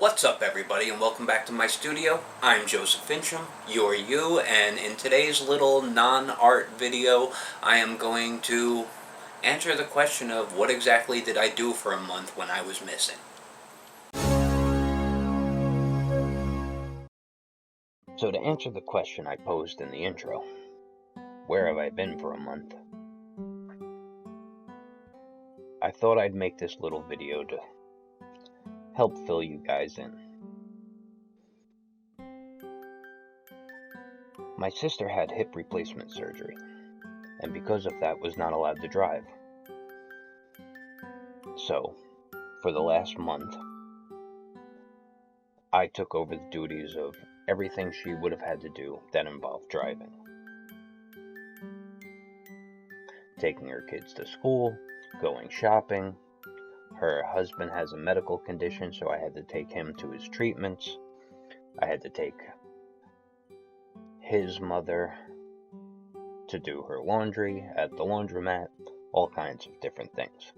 What's up, everybody, and welcome back to my studio. I'm Joseph Finchum, you're you, and in today's little non-art video, I am going to answer the question of what exactly did I do for a month when I was missing. So to answer the question I posed in the intro, where have I been for a month? I thought I'd make this little video to help fill you guys in. My sister had hip replacement surgery, and because of that was not allowed to drive. So, for the last month, I took over the duties of everything she would have had to do that involved driving. Taking her kids to school, going shopping. Her husband has a medical condition, so I had to take him to his treatments. I had to take his mother to do her laundry at the laundromat, all kinds of different things.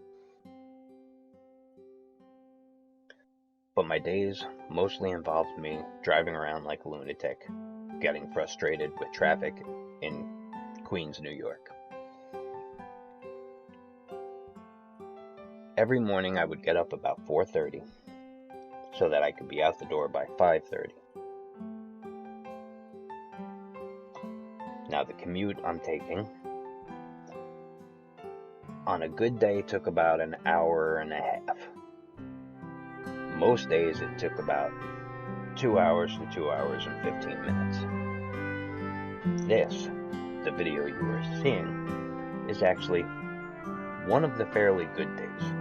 But my days mostly involved me driving around like a lunatic, getting frustrated with traffic in Queens, New York. Every morning I would get up about 4:30 so that I could be out the door by 5:30. Now the commute I'm taking, on a good day, took about an hour and a half. Most days it took about 2 hours to 2 hours and 15 minutes. This, the video you are seeing, is actually one of the fairly good days.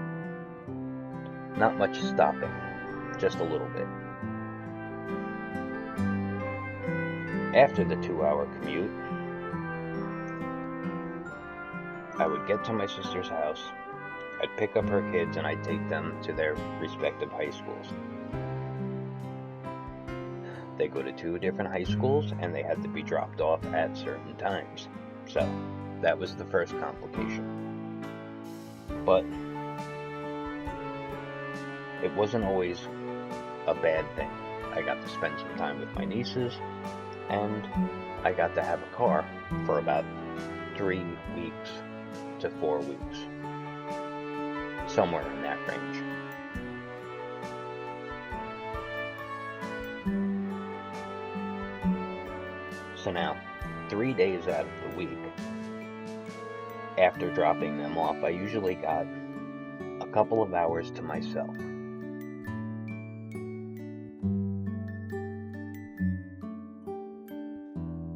Not much stopping, just a little bit. After the 2-hour commute, I would get to my sister's house, I'd pick up her kids, and I'd take them to their respective high schools. They go to 2 different high schools, and they had to be dropped off at certain times. So, that was the first complication. But it wasn't always a bad thing. I got to spend some time with my nieces, and I got to have a car for about 3 weeks to 4 weeks. Somewhere in that range. So now, 3 days out of the week, after dropping them off, I usually got a couple of hours to myself.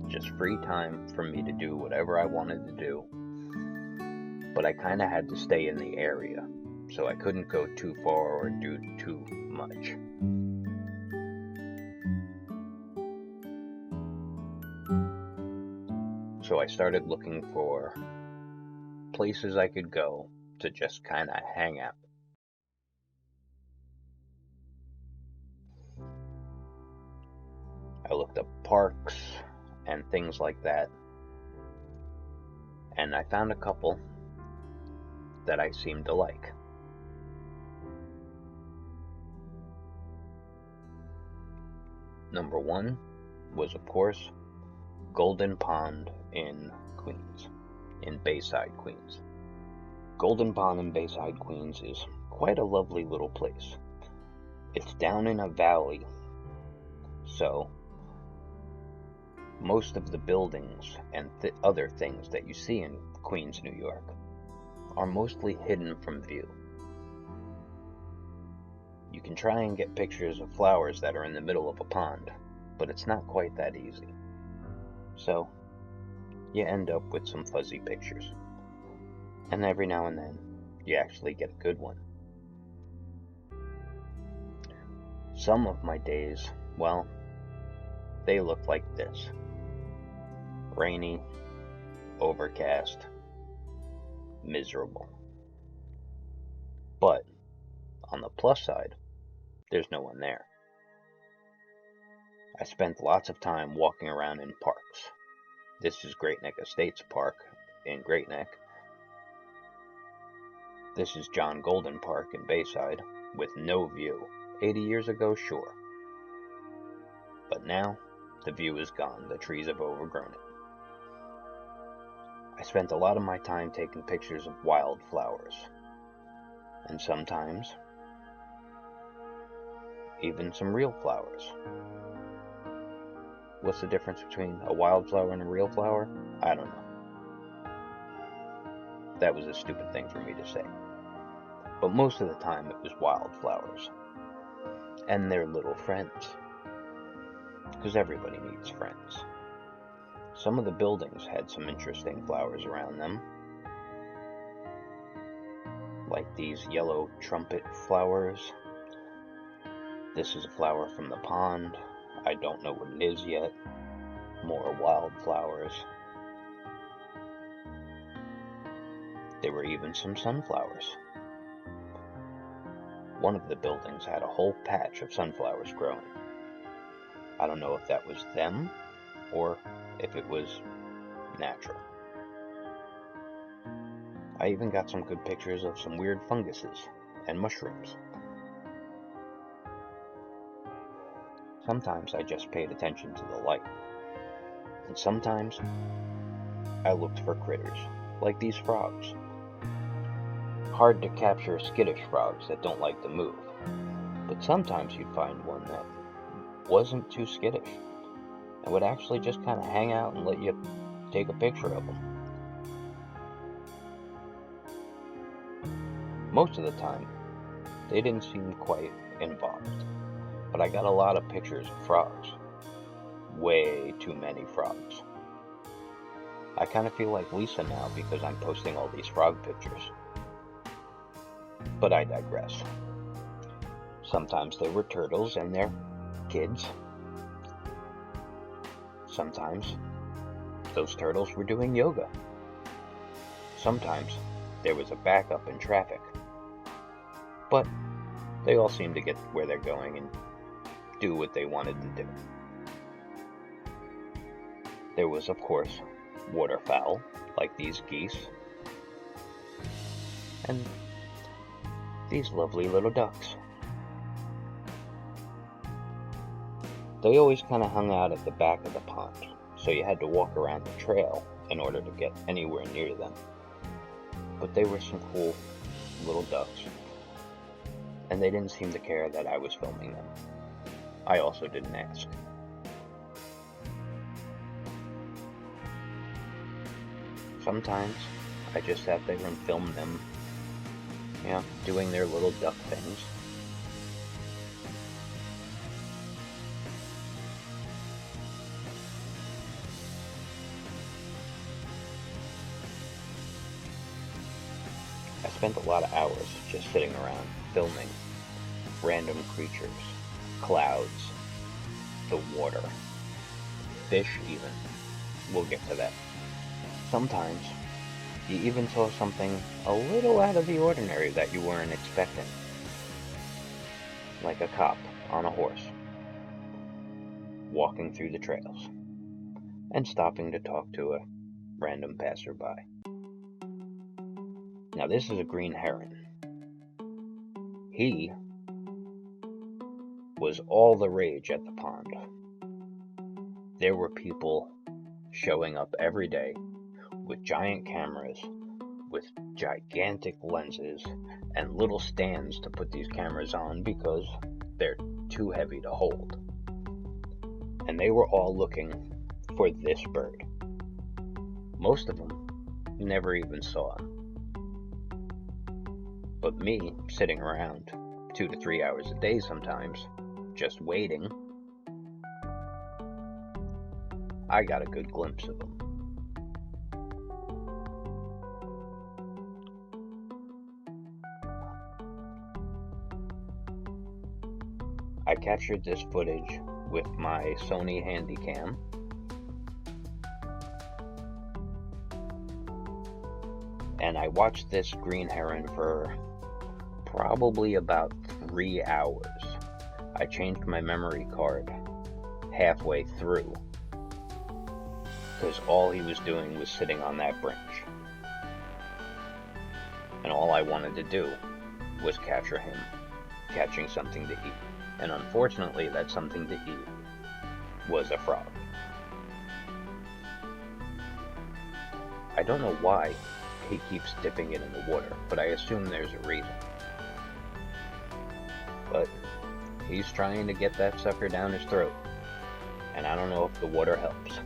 Just free time for me to do whatever I wanted to do. But I kind of had to stay in the area, so I couldn't go too far or do too much. So I started looking for places I could go to just kind of hang out. I looked up parks and things like that, and I found a couple that I seemed to like. Number 1 was, of course, Golden Pond in Queens, in Bayside, Queens. Golden Pond in Bayside, Queens is quite a lovely little place. It's down in a valley, so most of the buildings and other things that you see in Queens, New York, are mostly hidden from view. You can try and get pictures of flowers that are in the middle of a pond, but it's not quite that easy. So, you end up with some fuzzy pictures. And every now and then, you actually get a good one. Some of my days, well, they look like this. Rainy, overcast, miserable. But, on the plus side, there's no one there. I spent lots of time walking around in parks. This is Great Neck Estates Park in Great Neck. This is John Golden Park in Bayside, with no view. 80 years ago, sure. But now, the view is gone. The trees have overgrown it. I spent a lot of my time taking pictures of wildflowers. And sometimes, even some real flowers. What's the difference between a wildflower and a real flower? I don't know. That was a stupid thing for me to say. But most of the time it was wildflowers. And their little friends. Because everybody needs friends. Some of the buildings had some interesting flowers around them. Like these yellow trumpet flowers. This is a flower from the pond. I don't know what it is yet. More wildflowers. There were even some sunflowers. One of the buildings had a whole patch of sunflowers growing. I don't know if that was them or if it was natural. I even got some good pictures of some weird funguses and mushrooms. Sometimes I just paid attention to the light. And sometimes I looked for critters, like these frogs. Hard to capture skittish frogs that don't like to move, but sometimes you'd find one that wasn't too skittish and would actually just kind of hang out and let you take a picture of them. Most of the time, they didn't seem quite involved, but I got a lot of pictures of frogs. Way too many frogs. I kind of feel like Lisa now because I'm posting all these frog pictures. But I digress. Sometimes there were turtles and their kids. Sometimes those turtles were doing yoga. Sometimes there was a backup in traffic. But they all seemed to get where they're going and do what they wanted to do. There was, of course, waterfowl, like these geese, and these lovely little ducks. They always kind of hung out at the back of the pond, so you had to walk around the trail in order to get anywhere near them. But they were some cool little ducks, and they didn't seem to care that I was filming them. I also didn't ask. Sometimes I just sat there and filmed them, doing their little duck things. I spent a lot of hours just sitting around filming random creatures, clouds, the water, fish even. We'll get to that. Sometimes you even saw something a little out of the ordinary that you weren't expecting. Like a cop on a horse, walking through the trails, and stopping to talk to a random passerby. Now this is a green heron. He was all the rage at the pond. There were people showing up every day with giant cameras, with gigantic lenses, and little stands to put these cameras on because they're too heavy to hold. And they were all looking for this bird. Most of them never even saw him. But me, sitting around 2 to 3 hours a day sometimes, just waiting, I got a good glimpse of him. I captured this footage with my Sony Handycam. And I watched this green heron for probably about 3 hours. I changed my memory card halfway through because all he was doing was sitting on that branch. And all I wanted to do was capture him catching something to eat. And unfortunately, that something to eat was a frog. I don't know why he keeps dipping it in the water, but I assume there's a reason. But he's trying to get that sucker down his throat, and I don't know if the water helps.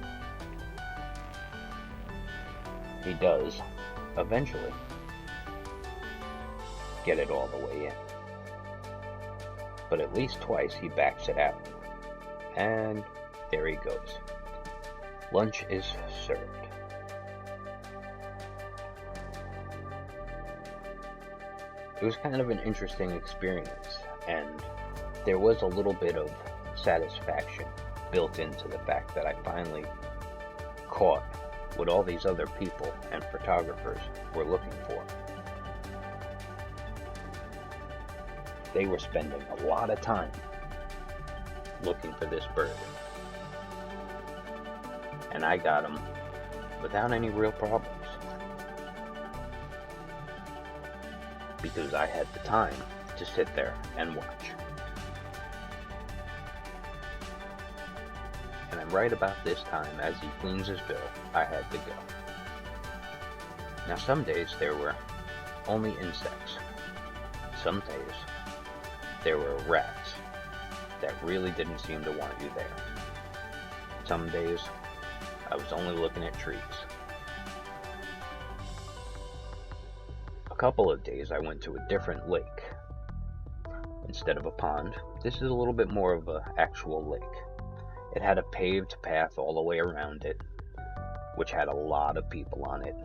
He does, eventually, get it all the way in. But at least twice he backs it out. And there he goes. Lunch is served. It was kind of an interesting experience, and there was a little bit of satisfaction built into the fact that I finally caught what all these other people and photographers were looking for. They were spending a lot of time looking for this bird, and I got him without any real problems, because I had the time to sit there and watch. And right about this time, as he cleans his bill, I had to go. Now some days there were only insects. Some days there were rats that really didn't seem to want you there. Some days I was only looking at trees. A couple of days I went to a different lake. Instead of a pond, this is a little bit more of an actual lake. It had a paved path all the way around it, which had a lot of people on it,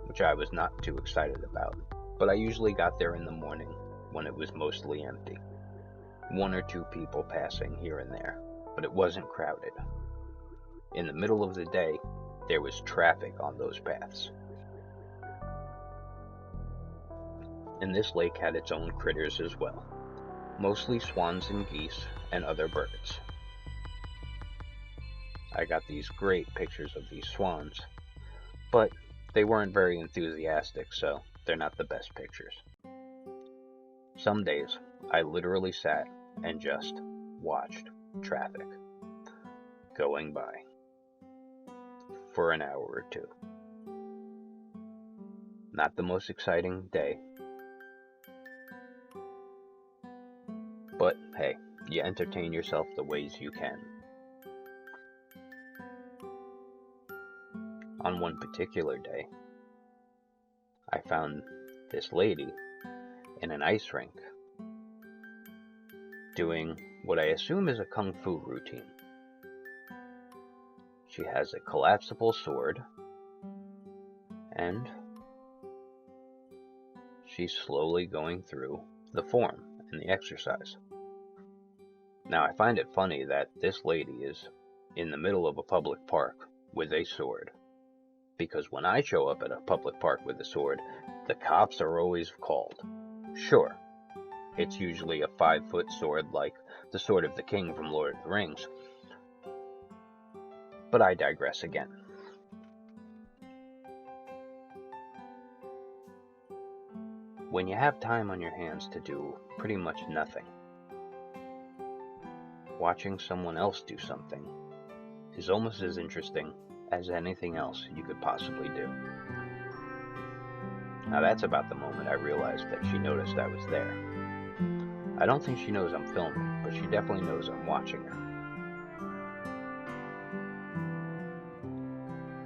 which I was not too excited about. But I usually got there in the morning when it was mostly empty. One or two people passing here and there, but it wasn't crowded. In the middle of the day, there was traffic on those paths. And this lake had its own critters as well, mostly swans and geese and other birds. I got these great pictures of these swans, but they weren't very enthusiastic, so they're not the best pictures. Some days, I literally sat and just watched traffic going by for an hour or two. Not the most exciting day, but hey, you entertain yourself the ways you can. On one particular day, I found this lady in an ice rink doing what I assume is a kung fu routine. She has a collapsible sword, and she's slowly going through the form and the exercise. Now, I find it funny that this lady is in the middle of a public park with a sword, because when I show up at a public park with a sword, the cops are always called. Sure, it's usually a 5-foot sword like the Sword of the King from Lord of the Rings, but I digress again. When you have time on your hands to do pretty much nothing, watching someone else do something is almost as interesting as anything else you could possibly do. Now that's about the moment I realized that she noticed I was there. I don't think she knows I'm filming, but she definitely knows I'm watching her.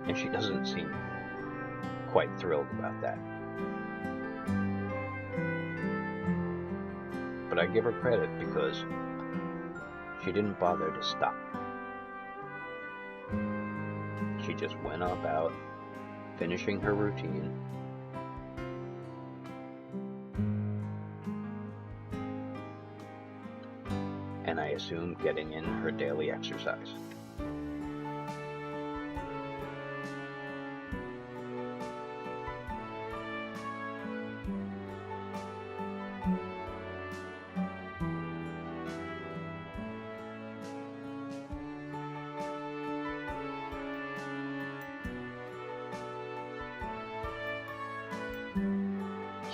And she doesn't seem quite thrilled about that. But I give her credit because she didn't bother to stop. She just went about finishing her routine, and I assume getting in her daily exercise.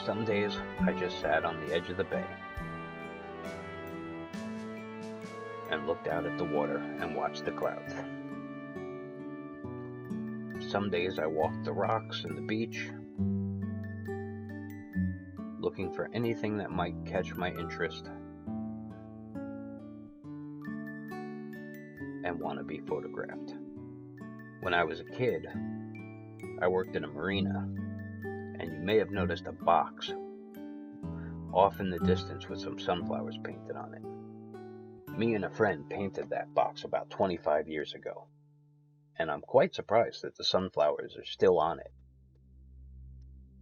Some days I just sat on the edge of the bay, and looked out at the water and watched the clouds. Some days I walked the rocks and the beach, looking for anything that might catch my interest and want to be photographed. When I was a kid, I worked in a marina, and you may have noticed a box off in the distance with some sunflowers painted on it. Me and a friend painted that box about 25 years ago, and I'm quite surprised that the sunflowers are still on it.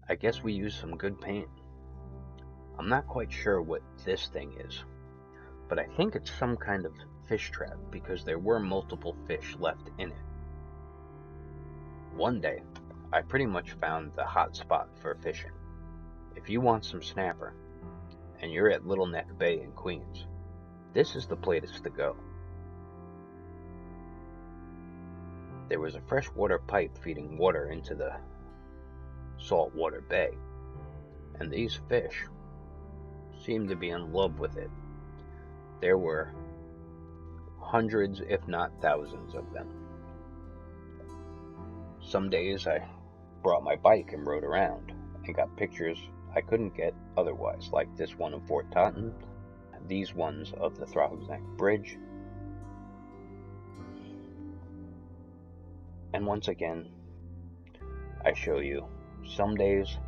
I guess we used some good paint. I'm not quite sure what this thing is, but I think it's some kind of fish trap because there were multiple fish left in it. One day, I pretty much found the hot spot for fishing. If you want some snapper, and you're at Little Neck Bay in Queens, this is the place to go. There was a freshwater pipe feeding water into the saltwater bay, and these fish seemed to be in love with it. There were hundreds, if not thousands of them. Some days I brought my bike and rode around and got pictures I couldn't get otherwise, like this one of Fort Taunton, these ones of the Throgs Neck Bridge, and once again, I show you, some days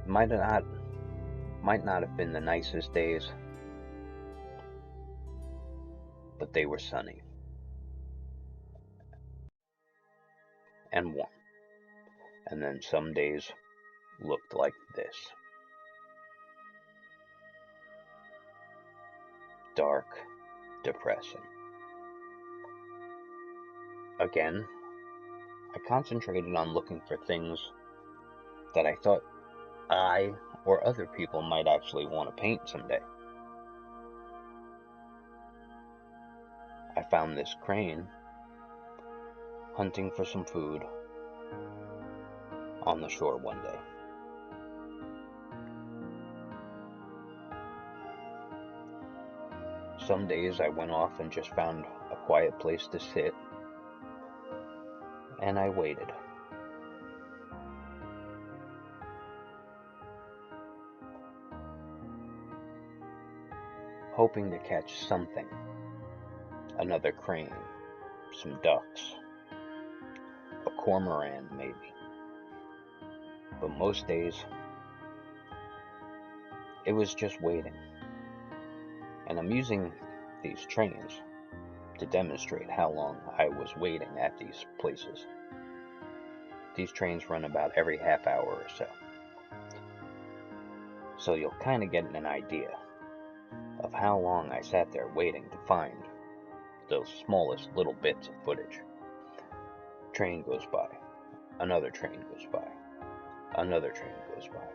might not have been the nicest days, but they were sunny and warm. And then some days looked like this. Dark, depressing. Again, I concentrated on looking for things that I thought I or other people might actually want to paint someday. I found this crane hunting for some food on the shore one day. Some days I went off and just found a quiet place to sit, and I waited. Hoping to catch something. Another crane, some ducks, a cormorant maybe. But most days, it was just waiting. And I'm using these trains to demonstrate how long I was waiting at these places. These trains run about every half hour or so. So you'll kind of get an idea of how long I sat there waiting to find those smallest little bits of footage. Train goes by, another train goes by, another train goes by.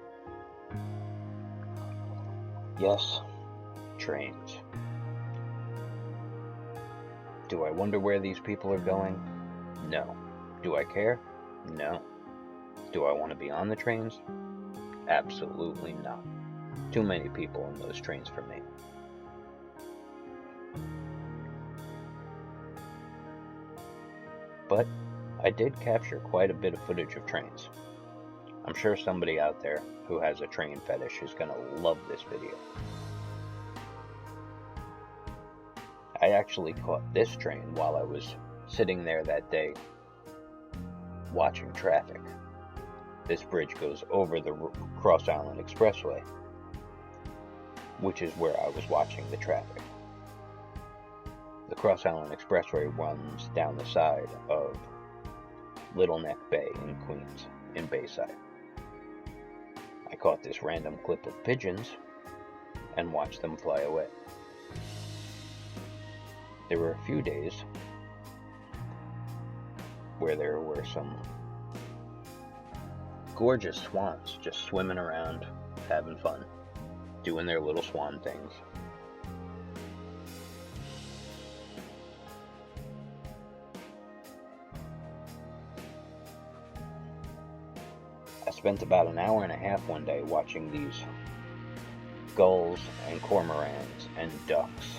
Yes, trains. Do I wonder where these people are going? No. Do I care? No. Do I want to be on the trains? Absolutely not. Too many people in those trains for me. But I did capture quite a bit of footage of trains. I'm sure somebody out there who has a train fetish is going to love this video. I actually caught this train while I was sitting there that day watching traffic. This bridge goes over the Cross Island Expressway, which is where I was watching the traffic. The Cross Island Expressway runs down the side of Little Neck Bay in Queens, in Bayside. I caught this random clip of pigeons and watched them fly away. There were a few days where there were some gorgeous swans just swimming around, having fun, doing their little swan things. I spent about an hour and a half one day watching these gulls and cormorants and ducks.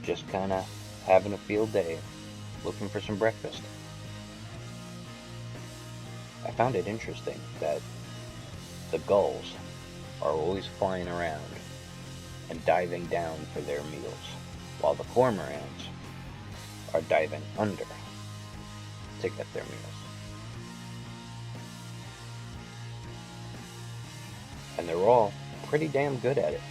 Just kind of having a field day, looking for some breakfast. I found it interesting that the gulls are always flying around and diving down for their meals, while the cormorants are diving under to get their meals. And they're all pretty damn good at it.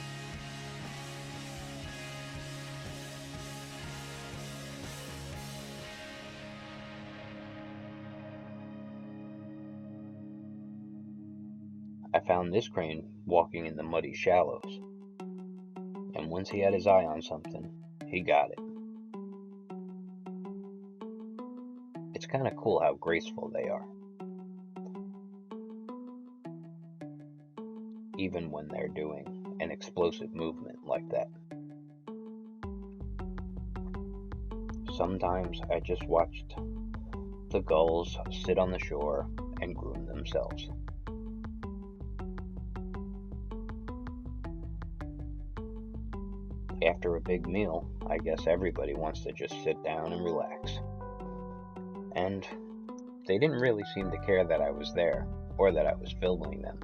I found this crane walking in the muddy shallows, and once he had his eye on something, he got it. It's kind of cool how graceful they are, even when they're doing an explosive movement like that. Sometimes I just watched the gulls sit on the shore and groom themselves. After a big meal, I guess everybody wants to just sit down and relax. And they didn't really seem to care that I was there, or that I was filming them.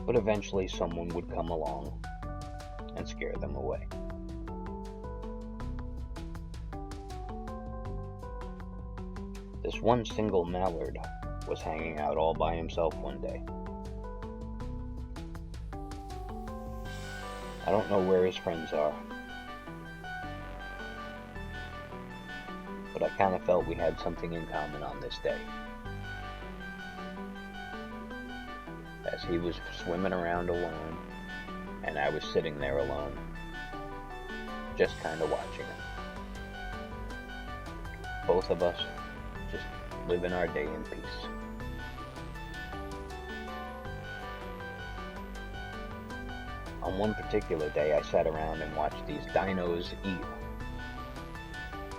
But eventually someone would come along and scare them away. This one single mallard was hanging out all by himself one day. I don't know where his friends are, but I kind of felt we had something in common on this day. As he was swimming around alone, and I was sitting there alone, just kind of watching him. Both of us just living our day in peace. On one particular day, I sat around and watched these dinos eat.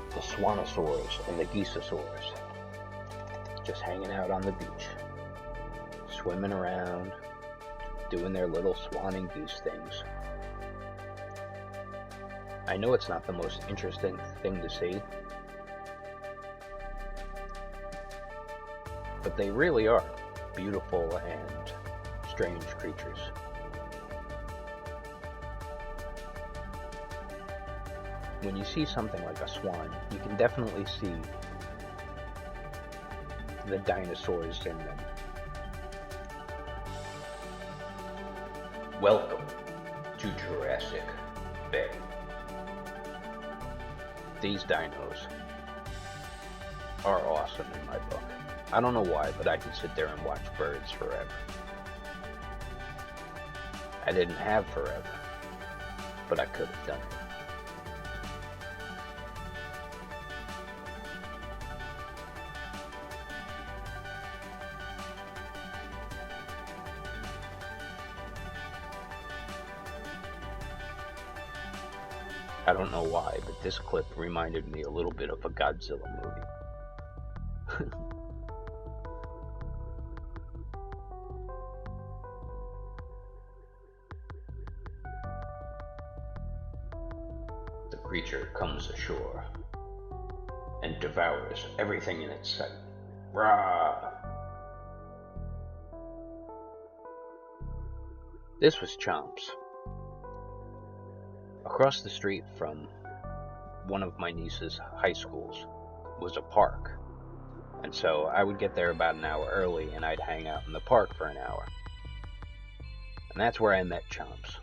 The swanosaurs and the geesosaurs, just hanging out on the beach, swimming around, doing their little swan and geese things. I know it's not the most interesting thing to see, but they really are beautiful and strange creatures. When you see something like a swan, you can definitely see the dinosaurs in them. Welcome to Jurassic Bay. These dinos are awesome in my book. I don't know why, but I can sit there and watch birds forever. I didn't have forever, but I could have done it. I don't know why, but this clip reminded me a little bit of a Godzilla movie. The creature comes ashore and devours everything in its sight. Rah! This was Chomps. Across the street from one of my niece's high schools was a park, and so I would get there about an hour early and I'd hang out in the park for an hour. And that's where I met Chomps.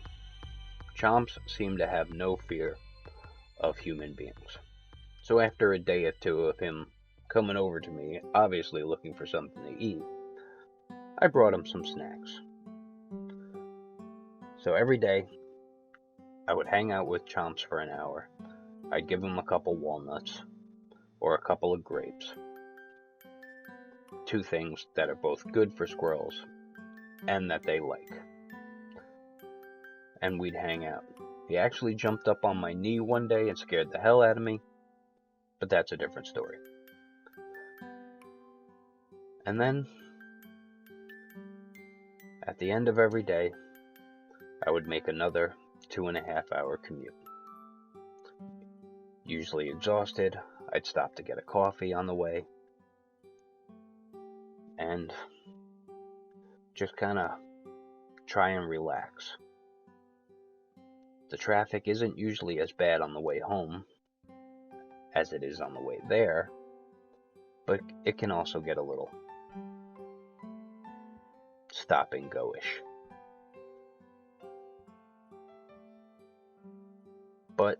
Chomps seemed to have no fear of human beings. So after a day or two of him coming over to me, obviously looking for something to eat, I brought him some snacks. So every day, I would hang out with Chomps for an hour. I'd give him a couple walnuts or a couple of grapes. Two things that are both good for squirrels and that they like. And we'd hang out. He actually jumped up on my knee one day and scared the hell out of me, but that's a different story. And then, at the end of every day, I would make another 2.5-hour commute. Usually exhausted, I'd stop to get a coffee on the way, and just kind of try and relax. The traffic isn't usually as bad on the way home as it is on the way there, but it can also get a little stop and go-ish. But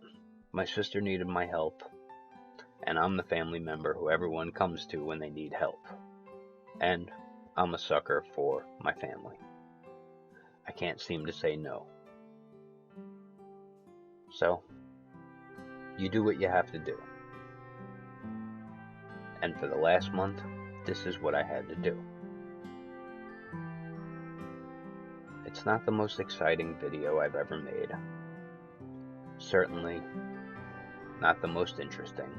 my sister needed my help, and I'm the family member who everyone comes to when they need help. And I'm a sucker for my family. I can't seem to say no. So, you do what you have to do. And for the last month, this is what I had to do. It's not the most exciting video I've ever made. Certainly not the most interesting.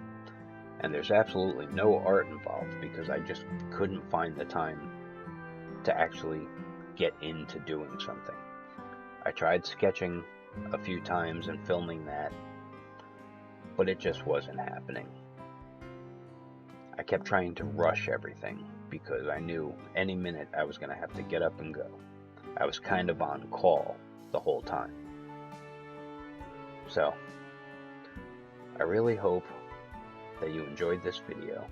And there's absolutely no art involved because I just couldn't find the time to actually get into doing something. I tried sketching a few times and filming that, but it just wasn't happening. I kept trying to rush everything because I knew any minute I was going to have to get up and go. I was kind of on call the whole time. So, I really hope that you enjoyed this video.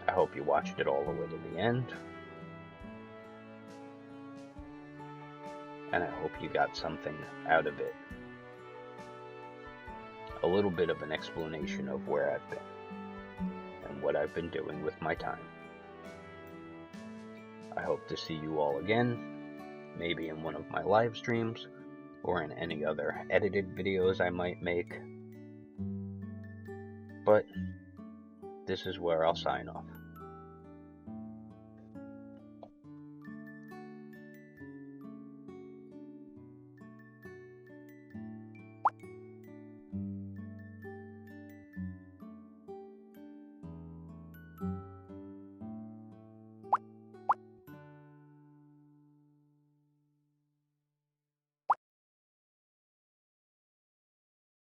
I hope you watched it all the way to the end. And I hope you got something out of it. A little bit of an explanation of where I've been and what I've been doing with my time. I hope to see you all again, maybe in one of my live streams or in any other edited videos I might make. But this is where I'll sign off.